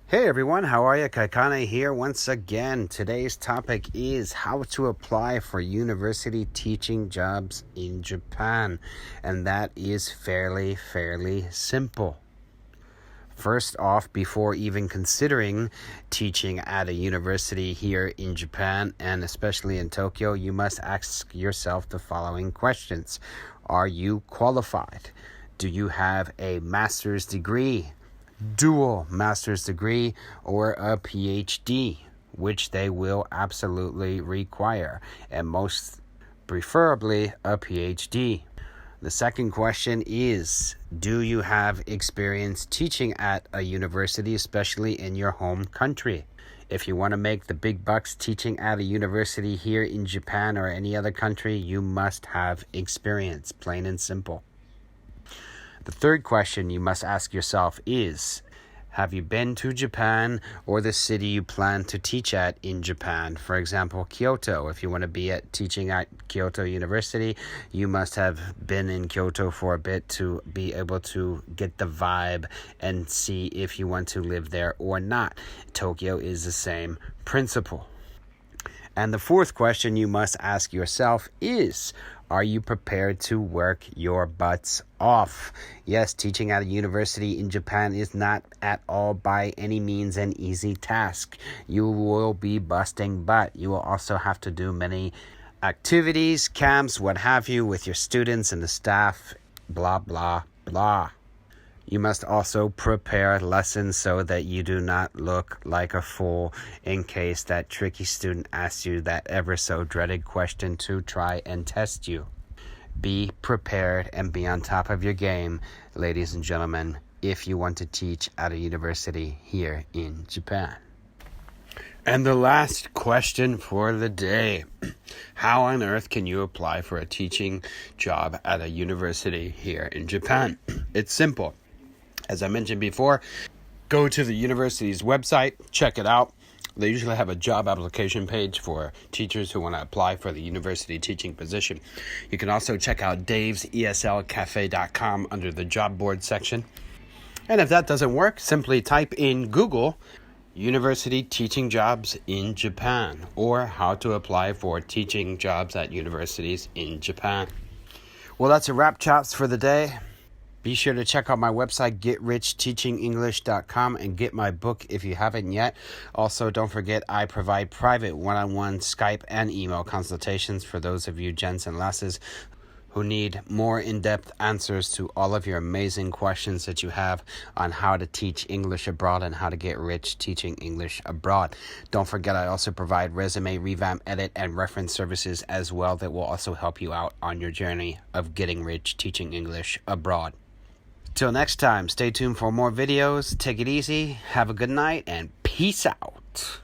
Hey everyone, how are you? Kaikane here once again. Today's topic is how to apply for university teaching jobs in Japan. And that is fairly simple. First off, before even considering teaching at a university here in Japan, and especially in Tokyo, you must ask yourself the following questions. Are you qualified? Do you have a master's degree? Dual master's degree or a PhD, which they will absolutely require, and most preferably a PhD. The second question is, do you have experience teaching at a university, especially in your home country? If you want to make the big bucks teaching at a university here in Japan or any other country, you must have experience, plain and simple. The third question you must ask yourself is, have you been to Japan or the city you plan to teach at in Japan? For example, Kyoto. If you want to be teaching at Kyoto University, you must have been in Kyoto for a bit to be able to get the vibe and see if you want to live there or not. Tokyo is the same principle. And the fourth question you must ask yourself is, are you prepared to work your butts off? Yes, teaching at a university in Japan is not at all by any means an easy task. You will be busting butt. You will also have to do many activities, camps, what have you, with your students and the staff, blah, blah, blah. You must also prepare lessons so that you do not look like a fool in case that tricky student asks you that ever so dreaded question to try and test you. Be prepared and be on top of your game, ladies and gentlemen, if you want to teach at a university here in Japan. And the last question for the day. How on earth can you apply for a teaching job at a university here in Japan? It's simple. As I mentioned before, go to the university's website, check it out. They usually have a job application page for teachers who want to apply for the university teaching position. You can also check out daveseslcafe.com under the job board section. And if that doesn't work, simply type in Google University Teaching Jobs in Japan or how to apply for teaching jobs at universities in Japan. Well, that's a wrap, chaps, for the day. Be sure to check out my website, getrichtechingenglish.com, and get my book if you haven't yet. Also, don't forget, I provide private one-on-one Skype and email consultations for those of you gents and lasses who need more in-depth answers to all of your amazing questions that you have on how to teach English abroad and how to get rich teaching English abroad. Don't forget, I also provide resume, revamp, edit, and reference services as well that will also help you out on your journey of getting rich teaching English abroad. Till next time, stay tuned for more videos. Take it easy, have a good night, and peace out.